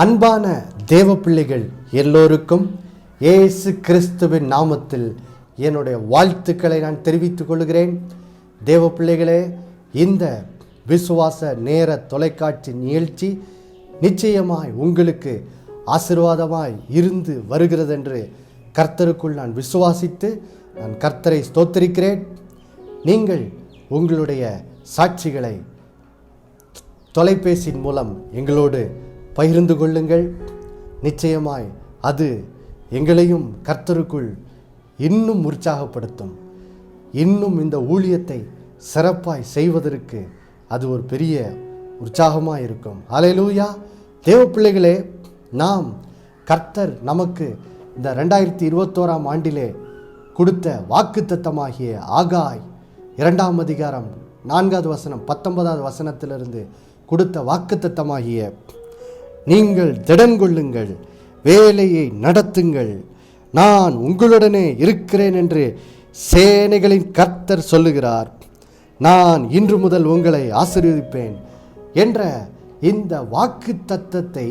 அன்பான தேவ பிள்ளைகள் எல்லோருக்கும் இயேசு கிறிஸ்துவின் நாமத்தில் என்னுடைய வாழ்த்துக்களை நான் தெரிவித்துக் கொள்கிறேன். தேவ பிள்ளைகளே, இந்த விசுவாச நேர தொலைக்காட்சி நிகழ்ச்சி நிச்சயமாய் உங்களுக்கு ஆசீர்வாதமாய் இருந்து வருகிறது என்று கர்த்தருக்குள் நான் விசுவாசித்து நான் கர்த்தரை ஸ்தோத்திரிக்கிறேன். நீங்கள் உங்களுடைய சாட்சிகளை தொலைபேசியின் மூலம் எங்களோடு பகிர்ந்து கொள்ளுங்கள். நிச்சயமாய் அது எங்களையும் கர்த்தருக்குள் இன்னும் உற்சாகப்படுத்தும். இன்னும் இந்த ஊழியத்தை சிறப்பாய் செய்வதற்கு அது ஒரு பெரிய உற்சாகமாக இருக்கும். அல்லேலூயா. தேவ பிள்ளைகளே, நாம் கர்த்தர் நமக்கு இந்த 2021 ஆண்டிலே கொடுத்த வாக்குத்தத்தமாகிய ஆகாய் 2 அதிகாரம் 4வது வசனம் 19வது வசனத்திலிருந்து கொடுத்த வாக்குத்தத்தமாகிய நீங்கள் திடன் கொள்ளுங்கள், வேலையை நடத்துங்கள், நான் உங்களுடனே இருக்கிறேன் என்று சேனைகளின் கர்த்தர் சொல்லுகிறார், நான் இன்று முதல் உங்களை ஆசீர்வதிப்பேன் என்ற இந்த வாக்குத்தத்தத்தை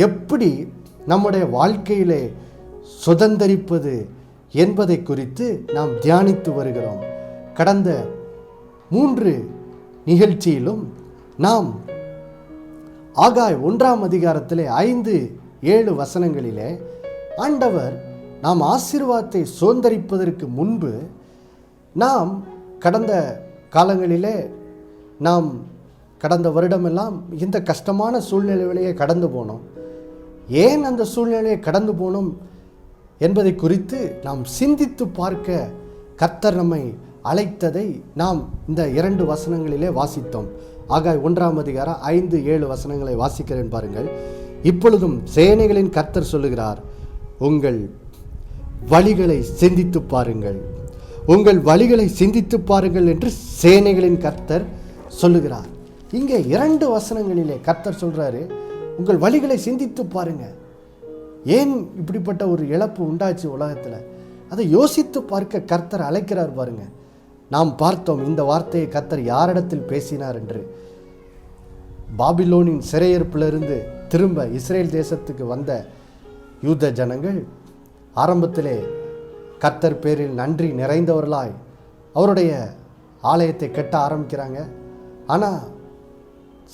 எப்படி நம்முடைய வாழ்க்கையிலே சுதந்தரிப்பது என்பதை குறித்து நாம் தியானித்து வருகிறோம். கடந்த 3 நிகழ்ச்சியிலும் நாம் ஆகாய் 1 அதிகாரத்திலே 5-7 வசனங்களிலே ஆண்டவர் நாம் ஆசீர்வாதத்தை சுதந்தரிப்பதற்கு முன்பு நாம் கடந்த காலங்களிலே நாம் கடந்த வருடமெல்லாம் இந்த கஷ்டமான சூழ்நிலைகளையே கடந்து போனோம். ஏன் அந்த சூழ்நிலையை கடந்து போனோம் என்பதை குறித்து நாம் சிந்தித்து பார்க்க கர்த்தர் நம்மை அழைத்ததை நாம் இந்த 2 வசனங்களிலே வாசித்தோம். ஆகாய் 1 அதிகாரம் 5-7 வசனங்களை வாசிக்கிறேன் பாருங்கள். இப்பொழுதும் சேனைகளின் கர்த்தர் சொல்லுகிறார், உங்கள் வழிகளை சிந்தித்து பாருங்கள், உங்கள் வழிகளை சிந்தித்து பாருங்கள் என்று சேனைகளின் கர்த்தர் சொல்லுகிறார். இங்கே 2 வசனங்களிலே கர்த்தர் சொல்றாரு, உங்கள் வழிகளை சிந்தித்து பாருங்க. ஏன் இப்படிப்பட்ட ஒரு இழப்பு உண்டாச்சு உலகத்தில், அதை யோசித்து பார்க்க கர்த்தர் அழைக்கிறார் பாருங்க. நாம் பார்த்தோம் இந்த வார்த்தையை கர்த்தர் யாரிடத்தில் பேசினார் என்று. பாபிலோனின் சிறையிருப்பிலிருந்து திரும்ப இஸ்ரேல் தேசத்துக்கு வந்த யூத ஜனங்கள் ஆரம்பத்திலே கர்த்தர் பேரில் நன்றி நிறைந்தவர்களாய் அவருடைய ஆலயத்தை கட்ட ஆரம்பிக்கிறாங்க. ஆனால்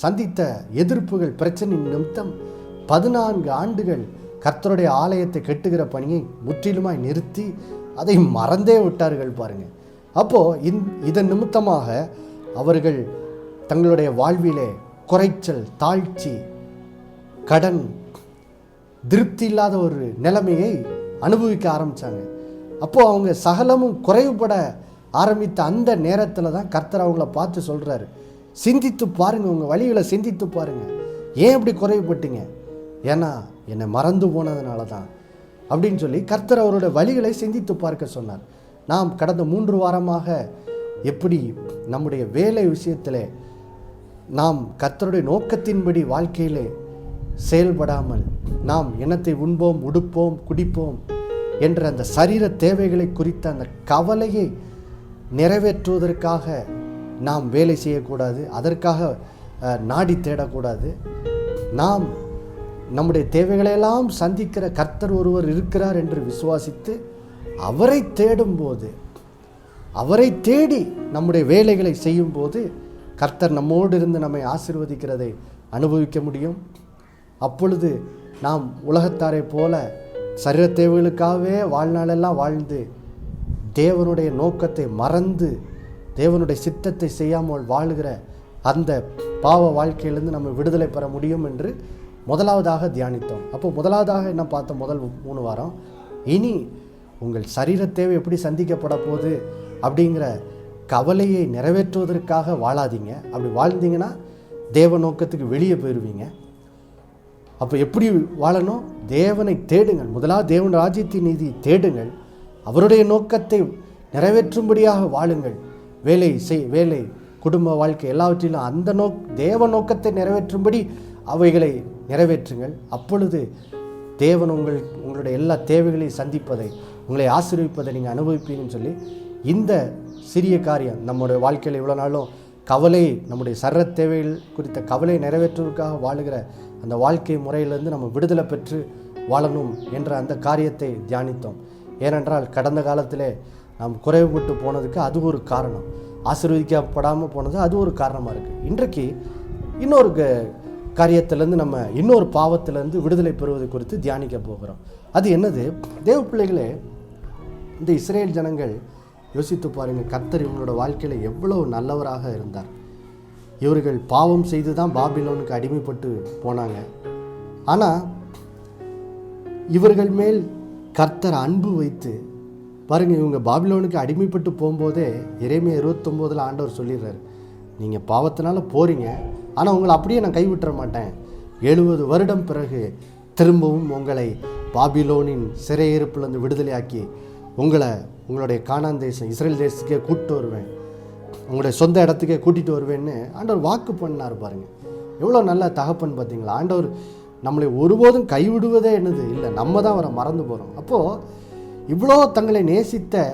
சந்தித்த எதிர்ப்புகள், பிரச்சனை நிமித்தம் 14 ஆண்டுகள் கர்த்தருடைய ஆலயத்தை கட்டுகிற பணியை முற்றிலுமாய் நிறுத்தி அதை மறந்தே விட்டார்கள் பாருங்க. அப்போது இதன் நிமித்தமாக அவர்கள் தங்களுடைய வாழ்விலே குறைச்சல், தாழ்ச்சி, கடன், திருப்தி இல்லாத ஒரு நிலைமையை அனுபவிக்க ஆரம்பித்தாங்க. அப்போது அவங்க சகலமும் குறைவுபட ஆரம்பித்த அந்த நேரத்தில் தான் கர்த்தர் அவங்கள பார்த்து சொல்கிறாரு, சிந்தித்து பாருங்கள், உங்கள் வழிகளை சிந்தித்து பாருங்கள். ஏன் இப்படி குறைவுபட்டீங்க? ஏன்னா என்னை மறந்து போனதுனால தான் அப்படின்னு சொல்லி கர்த்தர் அவருடைய வழிகளை சிந்தித்து பார்க்க சொன்னார். நாம் கடந்த 3 வாரமாக எப்படி நம்முடைய வேலை விஷயத்தில் நாம் கர்த்தருடைய நோக்கத்தின்படி வாழ்க்கையிலே செயல்படாமல் நாம் என்னத்தை உண்போம், உடுப்போம், குடிப்போம் என்ற அந்த சரீர தேவைகளை குறித்த அந்த கவலையை நிறைவேற்றுவதற்காக நாம் வேலை செய்யக்கூடாது, அதற்காக நாடி தேடக்கூடாது. நாம் நம்முடைய தேவைகளையெல்லாம் சந்திக்கிற கர்த்தர் ஒருவர் இருக்கிறார் என்று விசுவாசித்து அவரை தேடும்போது, அவரை தேடி நம்முடைய வேலைகளை செய்யும்போது கர்த்தர் நம்மோடு இருந்து நம்மை ஆசீர்வதிக்கிறதை அனுபவிக்க முடியும். அப்பொழுது நாம் உலகத்தாரை போல சரீர தேவைகளுக்காகவே வாழ்நாளெல்லாம் வாழ்ந்து தேவனுடைய நோக்கத்தை மறந்து தேவனுடைய சித்தத்தை செய்யாமல் வாழுகிற அந்த பாவ வாழ்க்கையிலிருந்து நம்ம விடுதலை பெற முடியும் என்று முதலாவதாக தியானித்தோம். அப்போ முதலாவதாக என்ன பார்த்தோம்? முதல் 3 வாரம் இனி உங்கள் சரீர தேவை எப்படி சந்திக்கப்பட போகுது அப்படிங்கிற கவலையை நிறைவேற்றுவதற்காக வாழாதீங்க. அப்படி வாழ்ந்தீங்கன்னா தேவ நோக்கத்துக்கு வெளியே போயிடுவீங்க. அப்போ எப்படி வாழணும்? தேவனை தேடுங்கள். முதலாவது தேவன் ராஜ்யத்தின் நீதி தேடுங்கள், அவருடைய நோக்கத்தை நிறைவேற்றும்படியாக வாழுங்கள். வேலை, குடும்ப வாழ்க்கை எல்லாவற்றிலும் அந்த தேவ நோக்கத்தை நிறைவேற்றும்படி அவைகளை நிறைவேற்றுங்கள். அப்பொழுது தேவன் உங்களுடைய எல்லா தேவைகளையும் சந்திப்பதை, உங்களை ஆசீர்வதிப்பதை நீங்கள் அனுபவிப்பீங்கன்னு சொல்லி இந்த சிறிய காரியம் நம்முடைய வாழ்க்கையில் இவ்வளோ நாளும் கவலை, நம்முடைய சர்ற தேவைகள் குறித்த கவலை நிறைவேற்றுவதற்காக வாழுகிற அந்த வாழ்க்கை முறையிலிருந்து நம்ம விடுதலை பெற்று வாழணும் என்ற அந்த காரியத்தை தியானித்தோம். ஏனென்றால் கடந்த காலத்திலே நாம் குறைவுபட்டு போனதுக்கு அது ஒரு காரணம், ஆசீர்வதிக்கப்படாமல் போனது அது ஒரு காரணமாக இருக்குது. இன்றைக்கு இன்னொரு காரியத்திலேருந்து நம்ம இன்னொரு பாவத்திலேருந்து விடுதலை பெறுவது குறித்து தியானிக்க போகிறோம். அது என்னது? தேவ பிள்ளைகளே, இந்த இஸ்ரேல் ஜனங்கள் யோசித்து பாருங்கள், கர்த்தர் இவங்களோட வாழ்க்கையில் எவ்வளோ நல்லவராக இருந்தார். இவர்கள் பாவம் செய்து தான் பாபிலோனுக்கு அடிமைப்பட்டு போனாங்க. ஆனால் இவர்கள் மேல் கர்த்தர் அன்பு வைத்து பாருங்கள், இவங்க பாபிலோனுக்கு அடிமைப்பட்டு போகும்போதே எரேமியா 29 ஆண்டவர் சொல்லிடுறாரு, நீங்கள் பாவத்தினால போகிறீங்க, ஆனால் உங்களை அப்படியே நான் கைவிட்டுற மாட்டேன். 70 வருடம் பிறகு திரும்பவும் உங்களை பாபிலோனின் சிறையிருப்பிலிருந்து விடுதலையாக்கி உங்களுடைய கானான் தேசம் இஸ்ரேல் தேசத்துக்கே கூப்பிட்டு வருவேன், உங்களுடைய சொந்த இடத்துக்கே கூட்டிகிட்டு வருவேன்னு ஆண்டவர் வாக்கு பண்ணார். பாருங்கள், எவ்வளோ நல்ல தகப்பன் பார்த்தீங்களா. ஆண்டவர் நம்மளை ஒருபோதும் கைவிடுவதே என்னது இல்லை, நம்ம தான் அவரை மறந்து போகிறோம். அப்போது இவ்வளோ தங்களை நேசித்த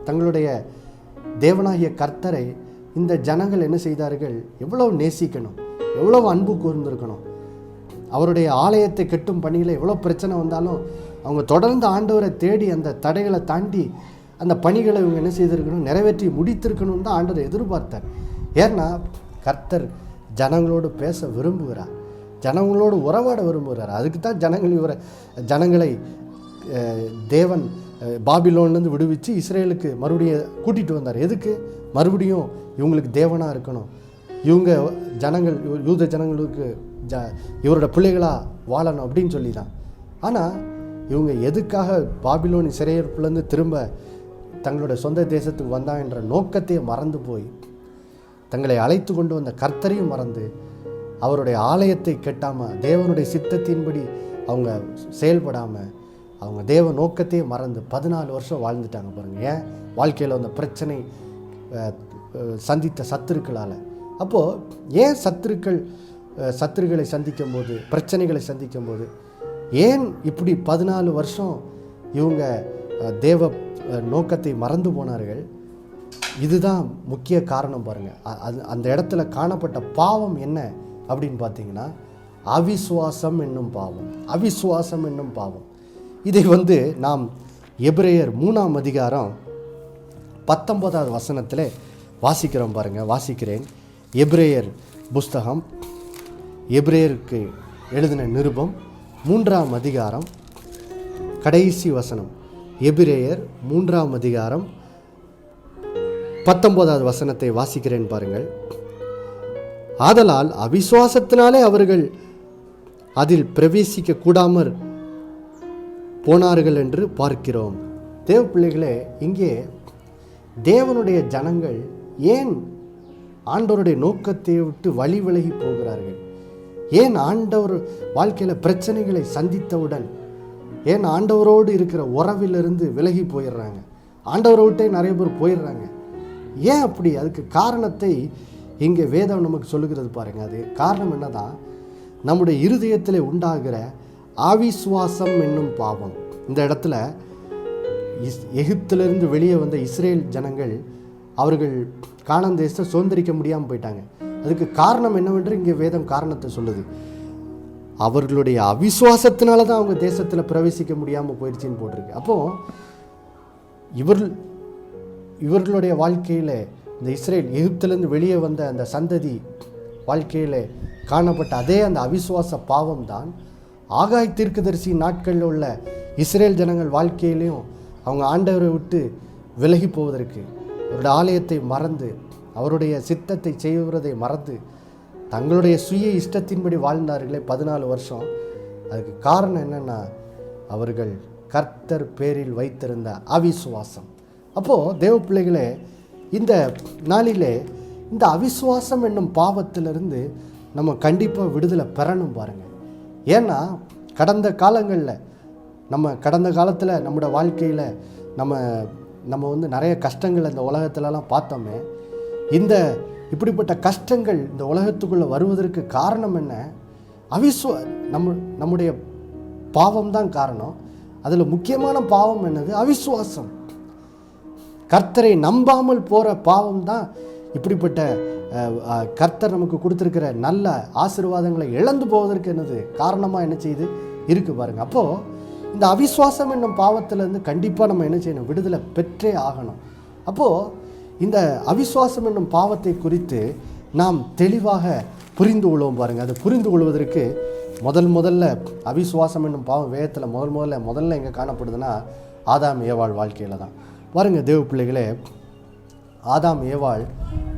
தங்களுடைய தேவனாகிய கர்த்தரை இந்த ஜனங்கள் என்ன செய்தார்கள்? எவ்வளோ நேசிக்கணும், எவ்வளோ அன்பு கூர்ந்திருக்கணும். அவருடைய ஆலயத்தை கெட்டும் பணியில் எவ்வளோ பிரச்சனை வந்தாலும் அவங்க தொடர்ந்து ஆண்டவரை தேடி அந்த தடைகளை தாண்டி அந்த பணிகளை இவங்க என்ன செய்திருக்கணும்? நிறைவேற்றி முடித்திருக்கணும்னு தான் ஆண்டவர் எதிர்பார்த்தார். ஏன்னா கர்த்தர் ஜனங்களோடு பேச விரும்புகிறார், ஜனங்களோடு உறவாட விரும்புகிறார். அதுக்கு தான் ஜனங்களை தேவன் பாபிலோன்லேருந்து விடுவிச்சு இஸ்ரேலுக்கு மறுபடியும் கூட்டிகிட்டு வந்தார். எதுக்கு? மறுபடியும் இவங்களுக்கு தேவனாக இருக்கணும், இவங்க ஜனங்கள் யூத ஜனங்களுக்கு இவரோட பிள்ளைகளாக வாழணும் அப்படின்னு சொல்லி தான். ஆனால் இவங்க எதுக்காக பாபிலோனின் சிறையிருப்புலேருந்து திரும்ப தங்களோட சொந்த தேசத்துக்கு வந்தாங்க என்ற நோக்கத்தையே மறந்து போய் தங்களை அழைத்து கொண்டு வந்த கர்த்தரையும் மறந்து அவருடைய ஆலயத்தை கெட்டாமல் தேவனுடைய சித்தத்தின்படி அவங்க செயல்படாமல் அவங்க தேவ நோக்கத்தையே மறந்து 14 வருஷம் வாழ்ந்துட்டாங்க. பாருங்கள், ஏன்? வாழ்க்கையில் வந்த பிரச்சனை, சந்தித்த சத்துருக்களால். அப்போது ஏன் சத்துருக்களை சந்திக்கும் போது, பிரச்சனைகளை சந்திக்கும் போது ஏன் இப்படி 14 வருஷம் இவங்க தேவ நோக்கத்தை மறந்து போனார்கள்? இதுதான் முக்கிய காரணம். பாருங்கள், அந்த இடத்துல காணப்பட்ட பாவம் என்ன அப்படின்னு பார்த்தீங்கன்னா அவிசுவாசம் என்னும் பாவம். அவிசுவாசம் என்னும் பாவம். இதை நாம் எபிரேயர் 3ஆம் அதிகாரம் 19வது வசனத்தில் வாசிக்கிறோம். பாருங்கள், வாசிக்கிறேன். எபிரேயர் புஸ்தகம், எபிரேயருக்கு எழுதின நிருபம் 3ஆம் அதிகாரம் கடைசி வசனம். எபிரேயர் 3ஆம் அதிகாரம் 19வது வசனத்தை வாசிக்கிறேன். பாருங்கள். ஆதலால் அவிசுவாசத்தினாலே அவர்கள் அதில் பிரவேசிக்க கூடாமற் போனார்கள் என்று பார்க்கிறோம். தேவ பிள்ளைகளே, இங்கே தேவனுடைய ஜனங்கள் ஏன் ஆண்டவருடைய நோக்கத்தை விட்டு வழி விலகி போகிறார்கள்? ஏன் ஆண்டவர் வாழ்க்கையில் பிரச்சனைகளை சந்தித்தவுடன் ஏன் ஆண்டவரோடு இருக்கிற உறவிலிருந்து விலகி போயிடுறாங்க? ஆண்டவரை விட்டே நிறைய பேர் போயிடுறாங்க. ஏன் அப்படி? அதுக்கு காரணத்தை இங்கே வேதம் நமக்கு சொல்லுகிறது. பாருங்கள், அது காரணம் என்னதான்? நம்முடைய இருதயத்தில் உண்டாகிற அவிசுவாசம் என்னும் பாவம். இந்த இடத்துல எகிப்திலிருந்து வெளியே வந்த இஸ்ரேல் ஜனங்கள் அவர்கள் கானான் தேசத்தை சுதந்திரிக்க முடியாமல் போயிட்டாங்க. அதுக்கு காரணம் என்னவென்று இங்கே வேதம் காரணத்தை சொல்லுது. அவர்களுடைய அவிசுவாசத்தினால தான் அவங்க தேசத்தில் பிரவேசிக்க முடியாமல் போயிடுச்சின்னு போட்டிருக்கு. அப்போது இவர்களுடைய வாழ்க்கையில் இந்த இஸ்ரேல் எகிப்திலிருந்து வெளியே வந்த அந்த சந்ததி வாழ்க்கையில் காணப்பட்ட அதே அந்த அவிசுவாச பாவம் தான் ஆகாய் தீர்க்கதரிசி நாட்களில் உள்ள இஸ்ரேல் ஜனங்கள் வாழ்க்கையிலையும் அவங்க ஆண்டவரை விட்டு விலகி போவதற்கு, அவருடைய ஆலயத்தை மறந்து அவருடைய சித்தத்தை செய்வதை மறந்து தங்களுடைய சுய இஷ்டத்தின்படி வாழ்ந்தார்களே 14 வருஷம். அதுக்கு காரணம் என்னென்னா அவர்கள் கர்த்தர் பேரில் வைத்திருந்த அவிசுவாசம். அப்போது தேவ பிள்ளைகளே, இந்த நாளிலே இந்த அவிசுவாசம் என்னும் பாவத்திலிருந்து நம்ம கண்டிப்பாக விடுதலை பெறணும். பாருங்கள், ஏன்னா கடந்த காலத்தில் நம்மளோட வாழ்க்கையில் நம்ம நிறைய கஷ்டங்கள் இந்த உலகத்துலலாம் பார்த்தோமே. இப்படிப்பட்ட கஷ்டங்கள் இந்த உலகத்துக்குள்ளே வருவதற்கு காரணம் என்ன? நம்முடைய பாவம் தான் காரணம். அதில் முக்கியமான பாவம் என்னது? அவிசுவாசம். கர்த்தரை நம்பாமல் போகிற பாவம் தான் இப்படிப்பட்ட கர்த்தர் நமக்கு கொடுத்துருக்கிற நல்ல ஆசீர்வாதங்களை இழந்து போவதற்கு என்னது காரணமாக என்ன செய்யுது இருக்குது பாருங்கள். அப்போது இந்த அவிசுவாசம் என்னும் பாவத்திலேருந்து கண்டிப்பாக நம்ம என்ன செய்யணும், விடுதலை பெற்றே ஆகணும். அப்போது இந்த அவிசுவாசம் என்னும் பாவத்தை குறித்து நாம் தெளிவாக புரிந்து கொள்வோம் பாருங்கள். அது புரிந்து கொள்வதற்கு முதல்ல அவிசுவாசம் என்னும் பாவம் வேதத்தில் முதல்ல எங்கே காணப்படுதுன்னா ஆதாம் ஏவாள் வாழ்க்கையில் தான். பாருங்கள் தேவ பிள்ளைகளே, ஆதாம் ஏவாள்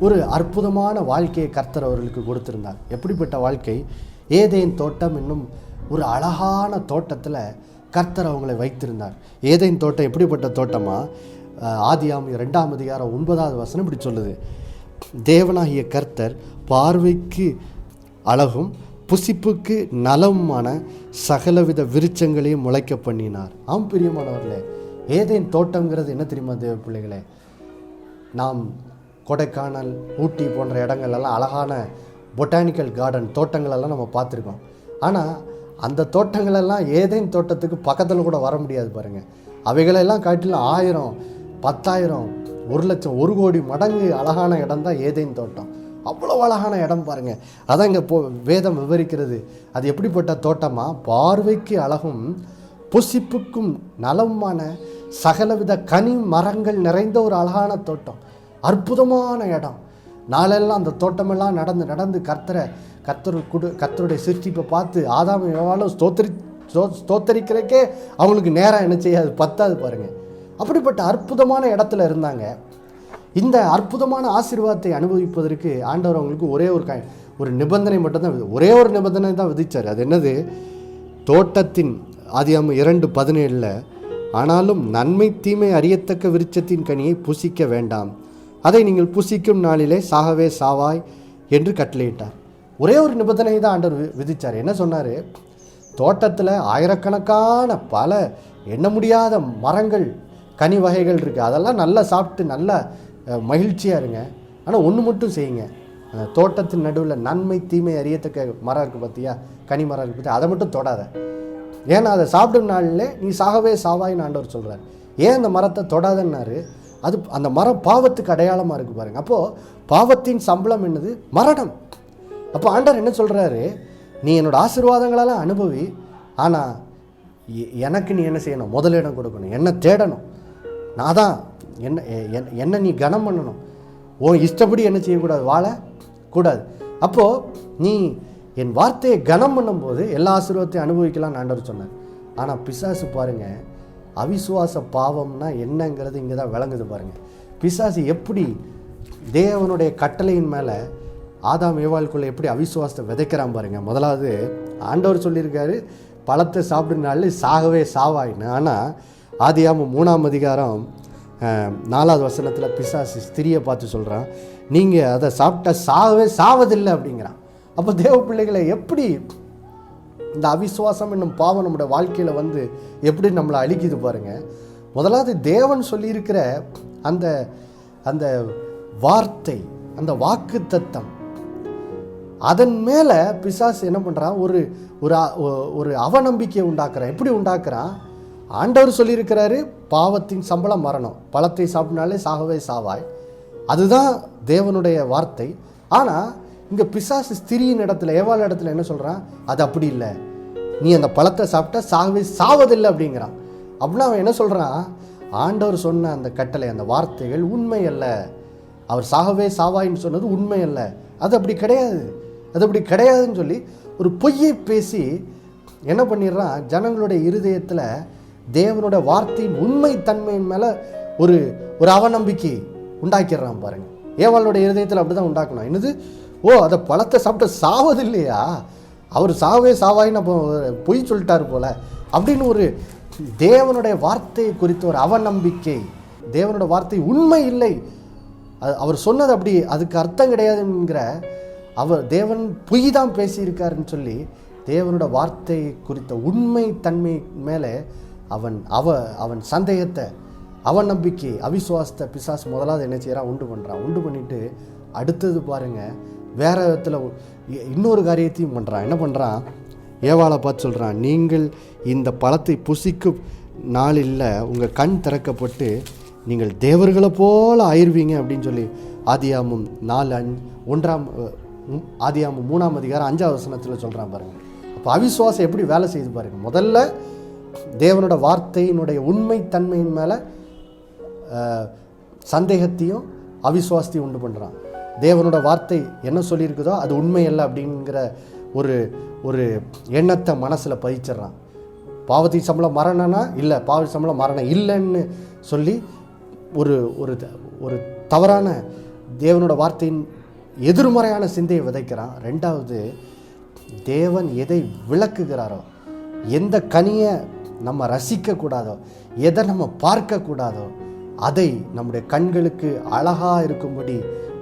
ஒரு அற்புதமான வாழ்க்கையை கர்த்தர் அவர்களுக்கு கொடுத்திருந்தார். எப்படிப்பட்ட வாழ்க்கை? ஏதேன் தோட்டம் என்னும் ஒரு அழகான தோட்டத்தில் கர்த்தர் அவங்களை வைத்திருந்தார். ஏதேன் தோட்டம் எப்படிப்பட்ட தோட்டமா? ஆதியாம் 2ஆம் அதிகாரம் 9வது வசனம் இப்படி சொல்லுது, தேவனாகிய கர்த்தர் பார்வைக்கு அழகும் புசிப்புக்கு நலமுமான சகலவித விருட்சங்களையும் முளைக்க பண்ணினார். ஆம் பிரியமானவர்களே, ஏதேன் தோட்டங்கிறது என்ன தெரியுமா தேவ பிள்ளைகளே? நாம் கொடைக்கானல், ஊட்டி போன்ற இடங்கள்லாம் அழகான பொட்டானிக்கல் கார்டன் தோட்டங்களெல்லாம் நம்ம பார்த்துருக்கோம். ஆனால் அந்த தோட்டங்களெல்லாம் ஏதேன் தோட்டத்துக்கு பக்கத்தில் கூட வர முடியாது பாருங்கள். அவைகளெல்லாம் காட்டிலும் 1000, 10,000, 1,00,000, 1 கோடி மடங்கு அழகான இடம் தான் ஏதேன் தோட்டம். அவ்வளோ அழகான இடம் பாருங்கள். அதான் இங்கே வேதம் விவரிக்கிறது. அது எப்படிப்பட்ட தோட்டமா? பார்வைக்கு அழகும் புசிப்புக்கும் நலமான சகலவித கனி மரங்கள் நிறைந்த ஒரு அழகான தோட்டம், அற்புதமான இடம். நாளெல்லாம் அந்த தோட்டமெல்லாம் நடந்து கர்த்தருடைய சிருஷ்டிப்பை பார்த்து ஆதாம் ஏவாளும் ஸ்தோத்தரிக்கிறதுக்கே அவங்களுக்கு நேரம் என்ன செய்யாது, பத்தாது பாருங்கள். அப்படிப்பட்ட அற்புதமான இடத்துல இருந்தாங்க. இந்த அற்புதமான ஆசீர்வாதத்தை அனுபவிப்பதற்கு ஆண்டவர் அவங்களுக்கு ஒரு நிபந்தனை மட்டும்தான், ஒரே ஒரு நிபந்தனை தான் விதித்தார். அது என்னது? தோட்டத்தின் ஆதியாகமம் 2:17 ஆனாலும் நன்மை தீமை அறியத்தக்க விருட்சத்தின் கனியை புசிக்க வேண்டாம், அதை நீங்கள் புசிக்கும் நாளிலே சாகவே சாவாய் என்று கட்டளையிட்டார். ஒரே ஒரு நிபந்தனை தான் ஆண்டவர் விதித்தார். என்ன சொன்னார்? தோட்டத்தில் ஆயிரக்கணக்கான பல எண்ண முடியாத மரங்கள், கனி வகைகள் இருக்குது. அதெல்லாம் நல்லா சாப்பிட்டு நல்லா மகிழ்ச்சியாக இருங்க. ஆனால் ஒன்று மட்டும் செய்யுங்க, தோட்டத்தின் நடுவில் நன்மை தீமை அறியத்தக்க மரம் இருக்குது பார்த்தியா, கனி மரம் இருக்குது பார்த்தியா, அதை மட்டும் தொடாத. ஏன்னா அதை சாப்பிடும் நாளில் நீ சாகவே சாவாயின்னு ஆண்டவர் சொல்கிறார். ஏன் அந்த மரத்தை தொடாதன்னாரு? அது அந்த மரம் பாவத்துக்கு அடையாளமாக இருக்குது பாருங்கள். அப்போது பாவத்தின் சம்பளம் என்னது? மரணம். அப்போ ஆண்டவர் என்ன சொல்கிறாரு? நீ என்னோட ஆசீர்வாதங்களெல்லாம் அனுபவி, ஆனால் எனக்கு நீ என்ன செய்யணும்? முதலிடம் கொடுக்கணும், என்னை தேடணும். நான் தான் என்ன நீ கனம் பண்ணணும். இஷ்டப்படி என்ன செய்யக்கூடாது, வாழக்கூடாது. அப்போது நீ என் வார்த்தையை கனம் பண்ணும்போது எல்லா ஆசீர்வாதத்தையும் அனுபவிக்கலாம்னு ஆண்டவர் சொன்னார். ஆனால் பிசாசு பாருங்கள், அவிசுவாச பாவம்னா என்னங்கிறது இங்கே தான் விளங்குது பாருங்கள். பிசாசு எப்படி தேவனுடைய கட்டளையின் மேலே ஆதாம் ஏவாளுக்குள்ளே எப்படி அவிசுவாசத்தை விதைக்கிறான் பாருங்கள். முதலாவது ஆண்டவர் சொல்லியிருக்காரு, பழத்தை சாப்பிடுனால சாகவே சாவாயின்னு. ஆனால் ஆதியாகமம் 3ஆம் அதிகாரம் 4வது வசனத்தில் பிசாசு ஸ்திரியை பார்த்து சொல்கிறான், நீங்கள் அதை சாப்பிட்டா சாகவே சாவதில்லை அப்படிங்கிறான். அப்போ தேவ பிள்ளைகளை எப்படி இந்த அவிசுவாசம் என்னும் பாவம் நம்முடைய வாழ்க்கையில் எப்படி நம்மளை அழிக்குது பாருங்கள். முதலாவது தேவன் சொல்லியிருக்கிற அந்த அந்த வார்த்தை, அந்த வாக்கு தத்தம், அதன் மேலே பிசாசு என்ன பண்ணுறான்? ஒரு அவநம்பிக்கையை உண்டாக்குறான். எப்படி உண்டாக்குறான்? ஆண்டவர் சொல்லியிருக்கிறாரு, பாவத்தின் சம்பளம் மரணம், பழத்தை சாப்பிட்னாலே சாகவே சாவாய், அதுதான் தேவனுடைய வார்த்தை. ஆனால் இங்கே பிசாசு ஸ்திரியின் இடத்துல, ஏவாள் இடத்துல என்ன சொல்கிறான்? அது அப்படி இல்லை, நீ அந்த பழத்தை சாப்பிட்டா சாகவே சாவதில்லை அப்படிங்கிறான். அப்படின்னா அவன் என்ன சொல்கிறான்? ஆண்டவர் சொன்ன அந்த கட்டளை, அந்த வார்த்தைகள் உண்மை அல்ல, அவர் சாகவே சாவாயின்னு சொன்னது உண்மை அல்ல, அது அப்படி கிடையாதுன்னு சொல்லி ஒரு பொய்யை பேசி என்ன பண்ணிடுறான்? ஜனங்களுடைய இருதயத்தில் தேவனுடைய வார்த்தையின் உண்மை தன்மையின் மேலே ஒரு அவநம்பிக்கை உண்டாக்கிடுறான் பாருங்க. ஏவாளுடைய இருதயத்தில் அப்படி தான் உண்டாக்கணும். என்னது? அதை பழத்தை சாப்பிட்ட சாவது இல்லையா, அவர் சாவே சாவாயின்னு அப்போ பொய் சொல்லிட்டார் போல அப்படின்னு ஒரு தேவனுடைய வார்த்தையை குறித்த ஒரு அவநம்பிக்கை. தேவனுடைய வார்த்தை உண்மை இல்லை, அவர் சொன்னது அப்படி, அதுக்கு அர்த்தம் கிடையாதுங்கிற தேவன் பொய் தான் பேசியிருக்காருன்னு சொல்லி தேவனோட வார்த்தை குறித்த உண்மை தன்மை மேலே அவன் சந்தேகத்தை, அவநம்பிக்கை, அவிசுவாசத்தை பிசாசு முதலாவது என்ன செய்கிறான்? உண்டு பண்ணிட்டு அடுத்தது பாருங்கள், வேற விதத்தில் இன்னொரு காரியத்தையும் பண்ணுறான். என்ன பண்ணுறான்? ஏவாளை பார்த்து சொல்கிறான், நீங்கள் இந்த பழத்தை புசிக்கும் நாளில் உங்கள் கண் திறக்கப்பட்டு நீங்கள் தேவர்களை போல் ஆயிடுவீங்க அப்படின்னு சொல்லி ஆதியாகமம் 3ஆம் அதிகாரம் 5ஆம் வசனத்தில் சொல்கிறான் பாருங்கள். அப்போ அவிசுவாசம் எப்படி வேலை செய்து பாருங்கள். முதல்ல தேவனோட வார்த்தையினுடைய உண்மைத்தன்மையின் மேலே சந்தேகத்தையும் அவிசுவாசத்தையும் உண்டு பண்ணுறான். தேவனோட வார்த்தை என்ன சொல்லியிருக்குதோ அது உண்மை அல்ல அப்படிங்கிற ஒரு ஒரு எண்ணத்தை மனசில் பதிச்சிட்றான். பாவத்தின் சம்பளம் மரணம்னா இல்லை, பாவத்தின் சம்பளம் மரணம் இல்லைன்னு சொல்லி ஒரு ஒரு ஒரு தவறான தேவனோட வார்த்தையின் எதிர்மறையான சிந்தையை விதைக்கிறான். ரெண்டாவது, தேவன் எதை விளக்குகிறாரோ, எந்த கனியை நம்ம ரசிக்கக்கூடாதோ, எதை நம்ம பார்க்கக்கூடாதோ அதை நம்முடைய கண்களுக்கு அழகாக இருக்கும்படி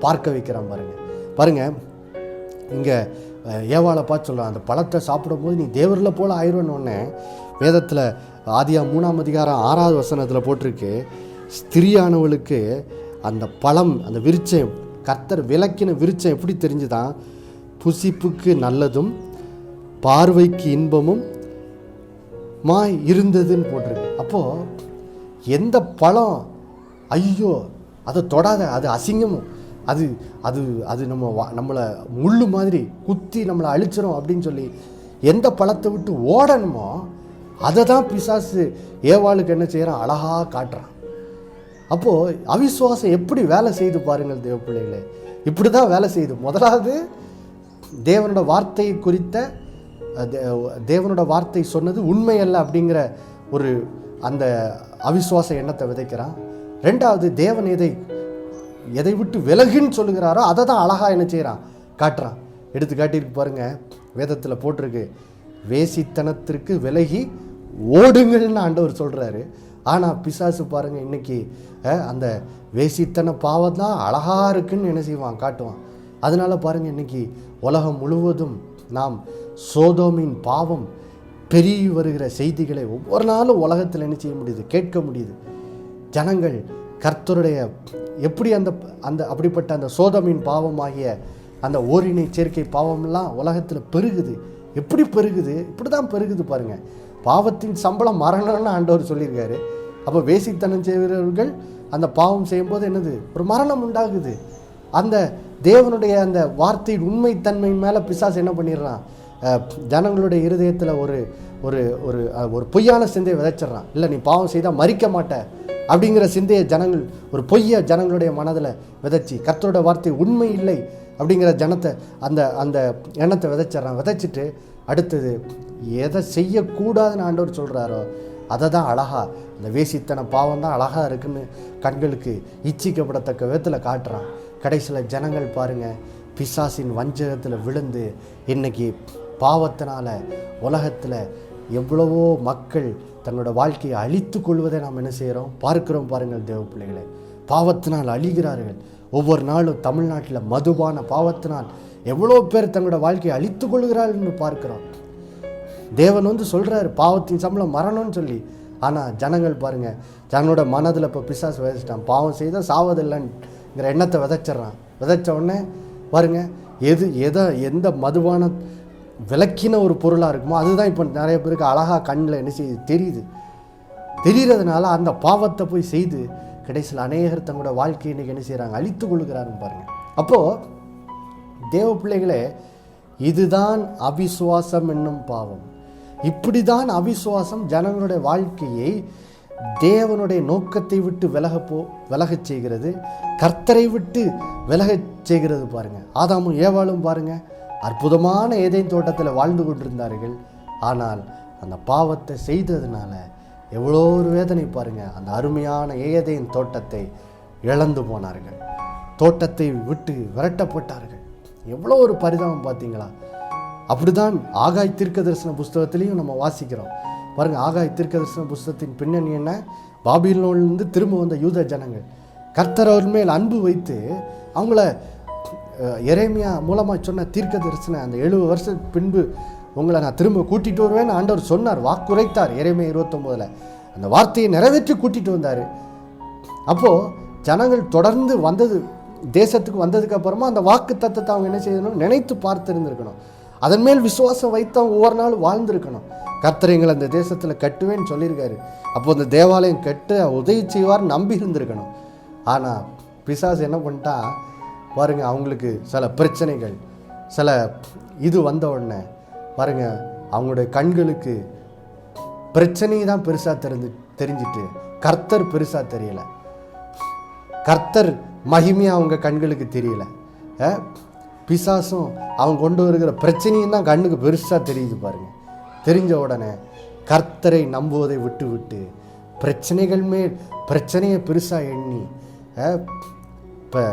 பார்க்க வைக்கிறான் பாருங்கள். இங்கே ஏவாளை பார்த்து சொல்கிறான், அந்த பழத்தை சாப்பிடும்போது நீ தேவரில் போல் ஆயிடுவேன்னு. வேதத்தில் ஆதியாகமம் 3ஆம் அதிகாரம் 6ஆவது வசனத்தில் போட்டிருக்கு, ஸ்திரியானவளுக்கு அந்த பழம், அந்த விருட்சம், கர்த்தர் விளக்கின விருட்சம் எப்படி தெரிஞ்சுதான், புசிப்புக்கு நல்லதும் பார்வைக்கு இன்பமும் மாய் இருந்ததுன்னு போட்டிருக்கு. அப்போது எந்த பழம் ஐயோ அதை தொடாத, அது அசிங்கமும், அது அது அது நம்மளை முள்ளு மாதிரி குத்தி நம்மளை அழிச்சிரும் அப்படின்னு சொல்லி எந்த பழத்தை விட்டு ஓடணுமோ அதை தான் பிசாசு ஏவாளுக்கு என்ன செய்கிறான், அழகாக காட்டுறான். அப்போது அவிசுவாசம் எப்படி வேலை செய்து பாருங்கள் தேவ பிள்ளைகளே. இப்படி தான் வேலை செய்யுது. முதலாவது தேவனோட வார்த்தை குறித்த தேவனோட வார்த்தை சொன்னது உண்மை அல்ல அப்படிங்கிற ஒரு அந்த அவிசுவாச எண்ணத்தை விதைக்கிறான். ரெண்டாவது, தேவன் எதை விட்டு விலகுன்னு சொல்லுகிறாரோ அதை தான் அழகாக என்ன செய்கிறான், காட்டுறான். எடுத்து காட்டியிருக்கு பாருங்கள். வேதத்தில் போட்டிருக்கு, வேசித்தனத்திற்கு விலகி ஓடுங்கள்னு ஆண்டவர் சொல்கிறாரு. ஆனால் பிசாசு பாருங்கள், இன்றைக்கி அந்த வேசித்தன பாவம் தான் அழகாக இருக்குன்னு என்ன செய்வான், காட்டுவான். அதனால் பாருங்கள், இன்றைக்கி உலகம் முழுவதும் நாம் சோதோமின் பாவம் பெருகி வருகிற செய்திகளை ஒவ்வொரு நாளும் உலகத்தில் என்ன செய்ய முடியுது, கேட்க முடியுது. ஜனங்கள் கர்த்தருடைய எப்படி அப்படிப்பட்ட அந்த சோதோமின் பாவமாகிய அந்த ஓரினை சேர்க்கை பாவம்லாம் உலகத்தில் பெருகுது. எப்படி பெருகுது, இப்படி தான் பெருகுது பாருங்கள். பாவத்தின் சம்பளம் மரணம்னு ஆண்டவர் சொல்லியிருக்காரு. அப்போ வேசித்தனம் செய்கிறவர்கள் அந்த பாவம் செய்யும்போது என்னது, ஒரு மரணம் உண்டாகுது. அந்த தேவனுடைய அந்த வார்த்தையின் உண்மைத்தன்மையின் மேலே பிசாசு என்ன பண்ணிடுறான், ஜனங்களுடைய இருதயத்தில் ஒரு ஒரு ஒரு பொய்யான சிந்தையை விதைச்சிட்றான். இல்லை, நீ பாவம் செய்தால் மறிக்க மாட்ட அப்படிங்கிற சிந்தையை ஒரு பொய்யை ஜனங்களுடைய மனதில் விதைச்சி, கர்த்தரோட வார்த்தை உண்மை இல்லை அப்படிங்கிற அந்த எண்ணத்தை விதைச்சிட்டு அடுத்தது எதை செய்யக்கூடாதுன்னு ஆண்டவர் சொல்கிறாரோ அதை தான் அழகாக, இந்த வேசித்தன பாவம் தான் அழகாக இருக்குன்னு கண்களுக்கு இச்சிக்கப்படத்தக்க விதத்தில் காட்டுறான். கடைசியில் ஜனங்கள் பாருங்கள், பிசாசின் வஞ்சகத்தில் விழுந்து இன்றைக்கி பாவத்தினால் உலகத்தில் எவ்வளவோ மக்கள் தன்னோட வாழ்க்கையை அழித்து கொள்வதை நாம் என்ன செய்கிறோம், பார்க்குறோம் பாருங்கள் தேவ பிள்ளைகளை. பாவத்தினால் அழிகிறார்கள். ஒவ்வொரு நாளும் தமிழ்நாட்டில் மதுபான பாவத்தினால் எவ்வளோ பேர் தங்களோட வாழ்க்கையை அழித்து கொள்கிறார்கள்னு பார்க்குறோம். தேவன் சொல்கிறாரு பாவத்தின் சம்பளம் மரணம்னு சொல்லி. ஆனால் ஜனங்கள் பாருங்கள், ஜனங்களோட மனதில் இப்போ பிசாசு விதைச்சிட்டான். பாவம் செய்தால் சாவதில்லைங்கிற எண்ணத்தை விதைச்ச உடனே பாருங்கள், எந்த மதுபான விளக்கின ஒரு பொருளாக இருக்குமோ அதுதான் இப்போ நிறைய பேருக்கு அழகாக கண்ணில் என்ன செய்யுது, தெரிகிறதுனால அந்த பாவத்தை போய் செய்து கடைசியில் அநேகர் தங்களோட வாழ்க்கையை இன்றைக்கி என்ன செய்கிறாங்க, அழித்து கொள்ளுகிறாருன்னு பாருங்கள். அப்போது தேவ பிள்ளைகளே, இதுதான் அவிசுவாசம் என்னும் பாவம். இப்படி தான் அவிசுவாசம் ஜனங்களுடைய வாழ்க்கையை தேவனுடைய நோக்கத்தை விட்டு விலகச் செய்கிறது, கர்த்தரை விட்டு விலகச் செய்கிறது பாருங்கள். ஆதாமும் ஏவாளும் பாருங்கள், அற்புதமான ஏதேன் தோட்டத்தில் வாழ்ந்து கொண்டிருந்தார்கள். ஆனால் அந்த பாவத்தை செய்ததுனால எவ்வளோ ஒரு வேதனை பாருங்கள். அந்த அருமையான ஏதேன் தோட்டத்தை இழந்து போனார்கள், தோட்டத்தை விட்டு விரட்டப்பட்டார்கள். எவ்வளோ ஒரு பரிதாபம் பார்த்தீங்களா. அப்படிதான் ஆகாய் தீர்க்கதரிசன புஸ்தகத்திலையும் நம்ம வாசிக்கிறோம் பாருங்கள். ஆகாய் தீர்க்கதரிசன புஸ்தகத்தின் பின்னணி என்ன, பாபிலோனிலிருந்து திரும்ப வந்த யூத ஜனங்கள் கர்த்தர் அவர் மேல் அன்பு வைத்து அவங்கள எரேமியா மூலமாக சொன்ன தீர்க்க தரிசன அந்த 70 வருஷத்துக்கு பின்பு உங்களை நான் திரும்ப கூட்டிகிட்டு வருவேன்னு ஆண்டவர் சொன்னார், வாக்குரைத்தார். எரேமியா 29 அந்த வார்த்தையை நிறைவேற்றி கூட்டிகிட்டு வந்தார். அப்போது ஜனங்கள் தொடர்ந்து தேசத்துக்கு வந்ததுக்கு அப்புறமா அந்த வாக்கு தத்தத்தை அவங்க என்ன செய்யணும், நினைத்து பார்த்துருந்துருக்கணும். அதன் மேல் விசுவாசம் வைத்து அவங்க ஒவ்வொரு நாள் வாழ்ந்துருக்கணும். கர்த்தர் எங்களை அந்த தேசத்தில் கட்டுவேன்னு சொல்லியிருக்காரு. அப்போது அந்த தேவாலயம் கட்டு உதவி செய்வார் நம்பி இருந்திருக்கணும். ஆனால் பிசாசு என்ன பண்ணிட்டான், பாருங்கள் அவங்களுக்கு சில பிரச்சனைகள் சில இது வந்த உடனே பாருங்கள் அவங்களுடைய கண்களுக்கு பிரச்சனை தான் பெருசாக தெரிஞ்சிட்டு கர்த்தர் பெருசாக தெரியலை, கர்த்தர் மகிமையாக அவங்க கண்களுக்கு தெரியல. பிசாசும் அவங்க கொண்டு வருகிற பிரச்சனையும் தான் கண்ணுக்கு பெருசாக தெரியுது பாருங்கள். தெரிஞ்ச உடனே கர்த்தரை நம்புவதை விட்டு விட்டு பிரச்சனைகள் மேல் பிரச்சனையை பெருசாக எண்ணி இப்போ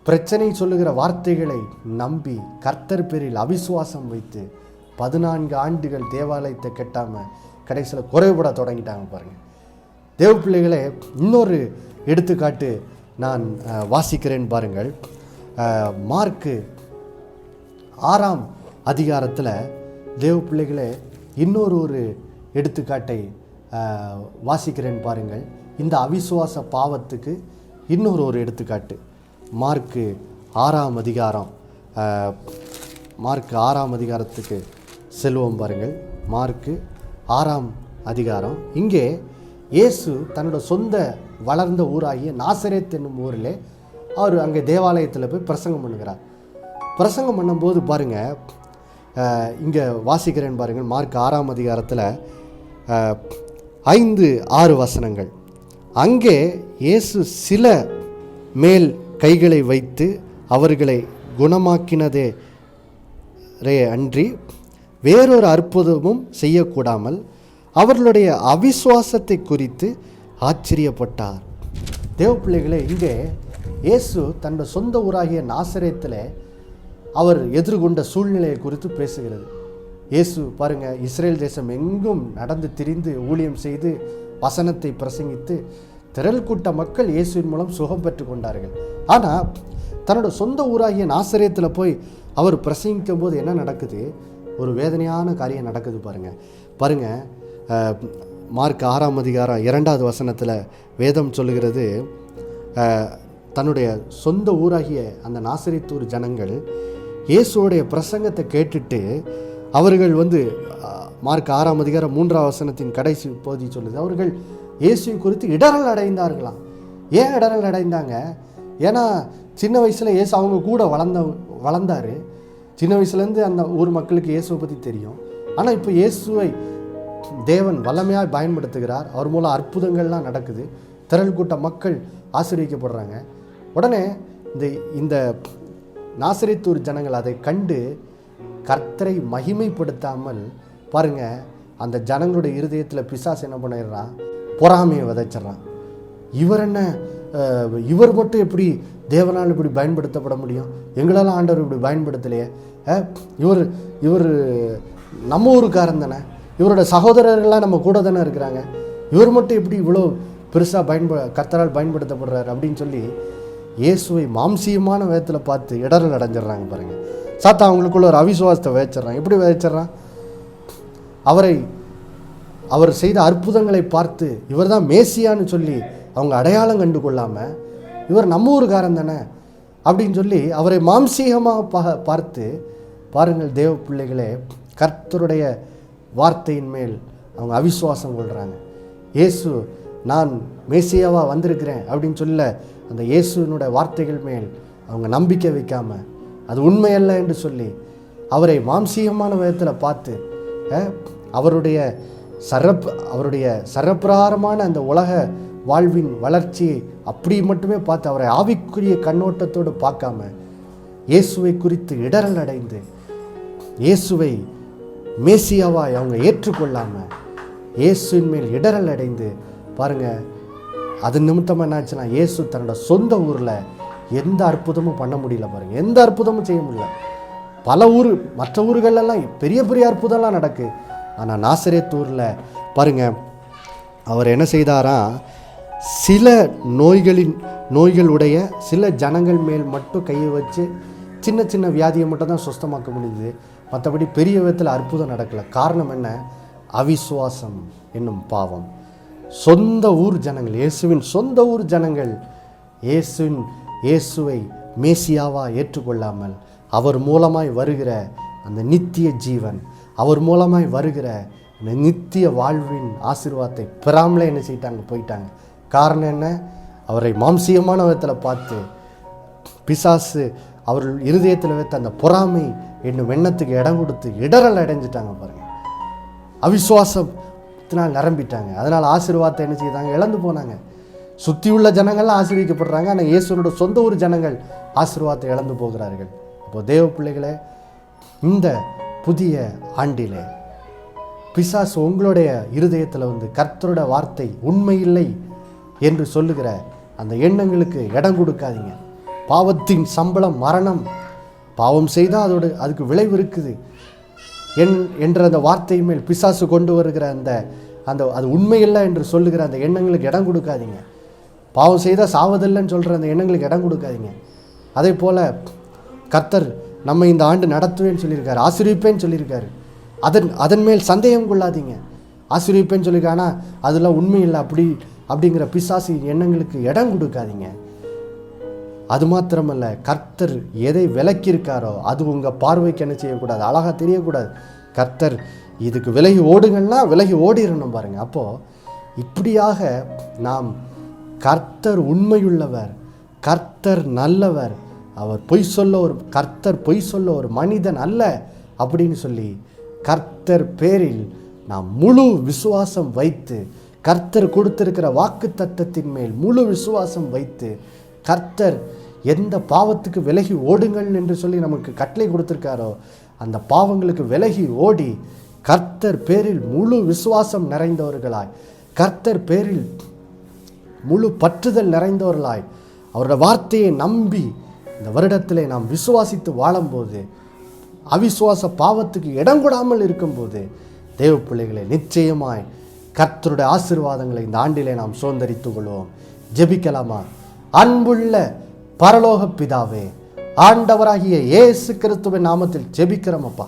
பிரச்சனை சொல்லுகிற வார்த்தைகளை நம்பி கர்த்தர் பேரில் அவிசுவாசம் வைத்து 14 ஆண்டுகள் தேவாலயத்தை கட்டாமல் கடைசியில் குறைபட தொடங்கிட்டாங்க பாருங்கள். தேவ பிள்ளைகளே, இன்னொரு எடுத்துக்காட்டு நான் வாசிக்கிறேன் பாருங்கள். மார்க்கு 6ஆம் அதிகாரத்தில் தேவ பிள்ளைகளே இன்னொரு எடுத்துக்காட்டை வாசிக்கிறேன் பாருங்கள். இந்த அவிசுவாச பாவத்துக்கு இன்னொரு எடுத்துக்காட்டு மார்க்கு 6ஆம் அதிகாரம். மார்க்கு 6ஆம் அதிகாரத்துக்கு செல்வோம் பாருங்கள். மார்க்கு 6ஆம் அதிகாரம். இங்கே இயேசு தன்னோட சொந்த வளர்ந்த ஊராகிய நாசரேத் என்னும் ஊரில் அவர் அங்கே தேவாலயத்தில் போய் பிரசங்கம் பண்ணுகிறார். பிரசங்கம் பண்ணும்போது பாருங்கள், இங்கே வாசிக்கிறேன் பாருங்கள். மார்க் 6ஆம் அதிகாரத்தில் 5-6 வசனங்கள். அங்கே இயேசு சில மேல் கைகளை வைத்து அவர்களை குணமாக்கினதே அன்றி வேறொரு அற்புதமும் செய்யக்கூடாமல் அவர்களுடைய அவிசுவாசத்தை குறித்து ஆச்சரியப்பட்டார். தேவ பிள்ளைகளே, இங்கே இயேசு தன்னோட சொந்த ஊராகிய நாசரேத்தில் அவர் எதிர்கொண்ட சூழ்நிலையை குறித்து பேசுகிறது. இயேசு பாருங்கள், இஸ்ரேல் தேசம் எங்கும் நடந்து திரிந்து ஊழியம் செய்து வசனத்தை பிரசங்கித்து திரள் கூட்ட மக்கள் இயேசுவின் மூலம் சுகம் பெற்று கொண்டார்கள். ஆனால் தன்னோட சொந்த ஊராகிய நாசரேத்தில் போய் அவர் பிரசங்கிக்கும் போது என்ன நடக்குது? ஒரு வேதனையான காரியம் நடக்குது பாருங்கள். மார்க் 6ஆம் அதிகாரம் 2வது வசனத்தில் வேதம் சொல்லுகிறது, தன்னுடைய சொந்த ஊராகிய அந்த நாசரேத்தூர் ஜனங்கள் இயேசுவோடைய பிரசங்கத்தை கேட்டுட்டு அவர்கள் மார்க் 6ஆம் அதிகாரம் 3ஆம் வசனத்தின் கடைசி பகுதி சொல்லுது, அவர்கள் இயேசுவை குறித்து இடரல் அடைந்தார்களாம். ஏன் இடரல் அடைந்தாங்க? ஏன்னா சின்ன வயசில் இயேசு அவங்க கூட வளர்ந்தார். சின்ன வயசுலேருந்து அந்த ஊர் மக்களுக்கு இயேசுவை பற்றி தெரியும். ஆனால் இப்போ இயேசுவை தேவன் வல்லமையாக பயன்படுத்துகிறார். அவர் மூலம் அற்புதங்கள்லாம் நடக்குது. திரள் கூட்ட மக்கள் ஆசீர்வதிக்கப்படுறாங்க. உடனே இந்த நாசரேத்தூர் ஜனங்கள் அதை கண்டு கர்த்தரை மகிமைப்படுத்தாமல் பாருங்கள், அந்த ஜனங்களுடைய இருதயத்தில் பிசாசு என்ன பண்ணிடுறான்? பொறாமையை விதைச்சிட்றான். இவர் மட்டும் எப்படி தேவனால் இப்படி பயன்படுத்தப்பட முடியும்? எங்களெல்லாம் ஆண்டவர் இப்படி பயன்படுத்தலையே. இவர் நம்ம ஊருக்காரன் தானே, இவரோட சகோதரர்கள்லாம் நம்ம கூட தானே இருக்கிறாங்க, இவர் மட்டும் எப்படி இவ்வளோ பெருசாக கர்த்தரால் பயன்படுத்தப்படுறாரு அப்படின்னு சொல்லி இயேசுவை மாம்சீகமான விதத்தில் பார்த்து இடரல் அடைஞ்சிட்றாங்க பாருங்கள். சாத்தா அவங்களுக்குள்ள ஒரு அவிசுவாசத்தை விதைச்சிட்றான். எப்படி விதைச்சிட்றான்? அவர் செய்த அற்புதங்களை பார்த்து இவர் தான் மேசியான்னு சொல்லி அவங்க அடையாளம் கண்டு கொள்ளாமல், இவர் நம்ம ஊருக்காரன் தானே அப்படின்னு சொல்லி அவரை மாம்சீகமாக பார்த்து பாருங்கள். தேவ பிள்ளைகளே, கர்த்தருடைய வார்த்தையின் மேல் அவங்க அவிசுவாசம் கொள்கிறாங்க. இயேசு நான் மேசியாவாக வந்திருக்கிறேன் அப்படின்னு சொல்ல அந்த இயேசுனுடைய வார்த்தைகள் மேல் அவங்க நம்பிக்கை வைக்காமல் அது உண்மையல்ல என்று சொல்லி அவரை மாம்சீகமான விதத்தில் பார்த்து அவருடைய சரப்பிரகாரமான அந்த உலக வாழ்வின் வளர்ச்சியை அப்படி மட்டுமே பார்த்து அவரை ஆவிக்குரிய கண்ணோட்டத்தோடு பார்க்காம இயேசுவை குறித்து இடரல் அடைந்து இயேசுவை மேசியாவாய் அவங்க ஏற்றுக்கொள்ளாமல் இயேசுவின் மேல் இடரல் அடைந்து பாருங்கள். அது நிமித்தமாக என்னாச்சுன்னா, இயேசு தன்னோட சொந்த ஊரில் எந்த அற்புதமும் பண்ண முடியல பாருங்கள். எந்த அற்புதமும் செய்ய முடியல. பல மற்ற ஊர்களெல்லாம் பெரிய பெரிய அற்புதம்லாம் நடக்கு. ஆனால் நாசரேத் ஊரில் பாருங்கள், அவர் என்ன செய்தாரா, சில நோய்களுடைய சில ஜனங்கள் மேல் மட்டும் கையை வச்சு சின்ன சின்ன வியாதியை மட்டும் தான் சுஸ்தமாக்க முடியுது. மற்றபடி பெரிய விதத்தில் அற்புதம் நடக்கலை. காரணம் என்ன? அவிசுவாசம் என்னும் பாவம். சொந்த ஊர் ஜனங்கள், இயேசுவின் சொந்த ஊர் ஜனங்கள் இயேசுவை மேசியாவாக ஏற்றுக்கொள்ளாமல் அவர் மூலமாய் வருகிற அந்த நித்திய ஜீவன், அவர் மூலமாய் வருகிற அந்த நித்திய வாழ்வின் ஆசீர்வாதத்தை பெறாமலே என்ன செய்யிட்டாங்க, போயிட்டாங்க. காரணம் என்ன? அவரை மாம்சீகமான விதத்தில் பார்த்து பிசாசு அவர்கள் இருதயத்தில் வைத்த அந்த பொறாமை என்னும் எண்ணத்துக்கு இடம் கொடுத்து இடரல் அடைஞ்சிட்டாங்க பாருங்க. அவிசுவாசத்தினால் நிரம்பிட்டாங்க. அதனால் ஆசீர்வாதத்தை என்ன செய்தாங்க? இழந்து போனாங்க. சுற்றி உள்ள ஜனங்கள்லாம் ஆசீர்வதிக்கப்படுறாங்க. ஆனால் இயேசுவோட சொந்த ஊர் ஜனங்கள் ஆசீர்வாதத்தை இழந்து போகிறார்கள். அப்போ தேவ பிள்ளைகளே, இந்த புதிய ஆண்டிலே பிசாசு உங்களுடைய இருதயத்தில் வந்து கர்த்தரோட வார்த்தை உண்மையில்லை என்று சொல்லுகிற அந்த எண்ணங்களுக்கு இடம் கொடுக்காதீங்க. பாவத்தின் சம்பளம் மரணம், பாவம் செய்தால் அதுக்கு விளைவு இருக்குது என்ற அந்த வார்த்தை மேல் பிசாசு கொண்டு வருகிற அந்த அது உண்மையில்லை என்று சொல்லுகிற அந்த எண்ணங்களுக்கு இடம் கொடுக்காதீங்க. பாவம் செய்தால் சாவதில்லைன்னு சொல்கிற அந்த எண்ணங்களுக்கு இடம் கொடுக்காதீங்க. அதே போல் கர்த்தர் நம்ம இந்த ஆண்டு நடத்துவேன்னு சொல்லியிருக்காரு, ஆசீர்விப்பேன்னு சொல்லியிருக்காரு. அதன் மேல் சந்தேகம் கொள்ளாதீங்க. ஆசீர்விப்பேன்னு சொல்லியிருக்காரு, ஆனால் அதெல்லாம் உண்மை இல்லை அப்படிங்கிற பிசாசு எண்ணங்களுக்கு இடம் கொடுக்காதீங்க. அது மாத்திரமல்ல, கர்த்தர் எதை விலக்கியிருக்காரோ அது உங்கள் பார்வைக்கு என்ன செய்யக்கூடாது? அழகாக தெரியக்கூடாது. கர்த்தர் இதுக்கு விலகி ஓடுங்கன்னா விலகி ஓடிடணும் பாருங்கள். அப்போது இப்படியாக நாம் கர்த்தர் உண்மையுள்ளவர், கர்த்தர் நல்லவர், கர்த்தர் பொய் சொல்ல ஒரு மனிதன் அல்ல அப்படின்னு சொல்லி கர்த்தர் பேரில் நாம் முழு விசுவாசம் வைத்து, கர்த்தர் கொடுத்திருக்கிற வாக்கு தத்தத்தின் மேல் முழு விசுவாசம் வைத்து, கர்த்தர் எந்த பாவத்துக்கு விலகி ஓடுங்கள் என்று சொல்லி நமக்கு கட்டளை கொடுத்திருக்காரோ அந்த பாவங்களுக்கு விலகி ஓடி கர்த்தர் பேரில் முழு விசுவாசம் நிறைந்தவர்களாய், கர்த்தர் பேரில் முழு பற்றுதல் நிறைந்தவர்களாய், அவரோட வார்த்தையை நம்பி இந்த வருடத்திலே நாம் விசுவாசித்து வாழும்போது, அவிசுவாச பாவத்துக்கு இடம் கொடாமல் இருக்கும்போது, தேவ பிள்ளைகளை நிச்சயமாய் கர்த்தருடைய ஆசீர்வாதங்களை இந்த ஆண்டிலே நாம் சுதந்தரித்துக் கொள்வோம். ஜெபிக்கலாமா? அன்புள்ள பரலோக பிதாவே, ஆண்டவராகிய இயேசு கிறிஸ்துவின் நாமத்தில் ஜெபிக்கிறோம் அப்பா.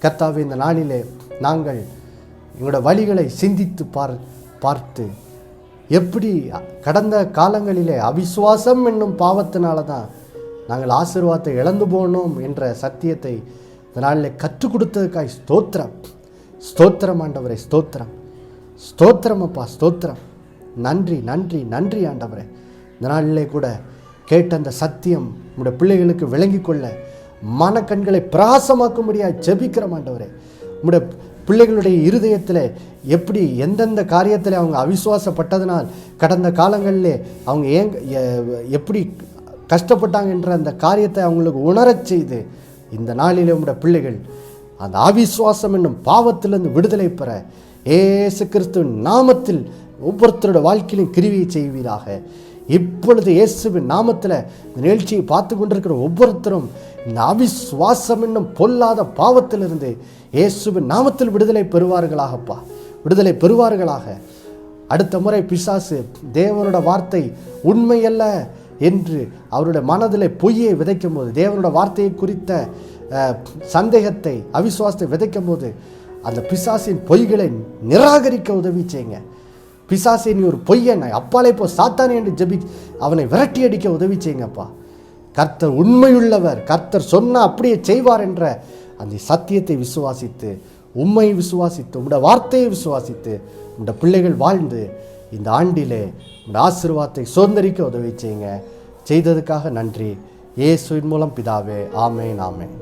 கர்த்தாவே, இந்த நாளிலே நாங்கள் எங்களோட வழிகளை சிந்தித்து பார்த்து எப்படி கடந்த காலங்களிலே அவிசுவாசம் என்னும் பாவத்தினால தான் நாங்கள் ஆசீர்வாதத்தை இழந்து போனோம் என்ற சத்தியத்தை இந்த நாளில் கற்றுக் கொடுத்ததுக்காய் ஸ்தோத்திரம். ஸ்தோத்திரம் ஆண்டவரே, ஸ்தோத்திரம். ஸ்தோத்திரம் அப்பா, ஸ்தோத்திரம். நன்றி நன்றி நன்றி ஆண்டவரே. இந்த நாளிலே கூட கேட்ட அந்த சத்தியம் உங்களுடைய பிள்ளைகளுக்கு விளங்கி கொள்ள மனக்கண்களை பிரகாசமாக்கும்படியாக ஜெபிக்கிறோம் ஆண்டவரே. உங்களுடைய பிள்ளைகளுடைய இருதயத்தில் எப்படி எந்தெந்த காரியத்தில் அவங்க அவிசுவாசப்பட்டதனால் கடந்த காலங்களிலே அவங்க எப்படி கஷ்டப்பட்டாங்க என்ற அந்த காரியத்தை அவங்களுக்கு உணரச் செய்து இந்த நாளிலே உங்களுடைய பிள்ளைகள் அந்த அவிசுவாசம் என்னும் பாவத்திலிருந்து விடுதலை பெற இயேசு கிறிஸ்துவின் நாமத்தில் ஒவ்வொருத்தரோட வாழ்க்கையிலும் கிருவியை செய்வீராக. இப்பொழுது இயேசுவின் நாமத்தில் இந்த நிகழ்ச்சியை பார்த்து கொண்டிருக்கிற ஒவ்வொருத்தரும் இந்த அவிசுவாசம் என்னும் பொல்லாத பாவத்திலிருந்து இயேசுவின் நாமத்தில் விடுதலை பெறுவார்களாகப்பா, விடுதலை பெறுவார்களாக. அடுத்த முறை பிசாசு தேவனோட வார்த்தை உண்மையல்ல என்று அவருடைய மனதில் பொய்யை விதைக்கும் போது, தேவனோட வார்த்தையை குறித்த சந்தேகத்தை அவிசுவாசத்தை விதைக்கும் போது அந்த பிசாசின் பொய்களை நிராகரிக்க உதவி செய்யுங்க. பிசாசை நீ ஒரு பொய்யன், அப்பாலே போ சாத்தானே என்று அவனை விரட்டி அடிக்க உதவி செய்யுங்கப்பா. கர்த்தர் உண்மையுள்ளவர், கர்த்தர் சொன்னால் அப்படியே செய்வார் என்ற அந்த சத்தியத்தை விசுவாசித்து, உண்மை விசுவாசித்து, உங்களோட வார்த்தையை விசுவாசித்து உங்களோட பிள்ளைகள் வாழ்ந்து இந்த ஆண்டிலே உங்களோட ஆசீர்வாதத்தை சுதந்தரிக்க உதவி செய்யுங்க. செய்ததுக்காக நன்றி. இயேசுவின் மூலம் பிதாவே, ஆமேன் ஆமேன்.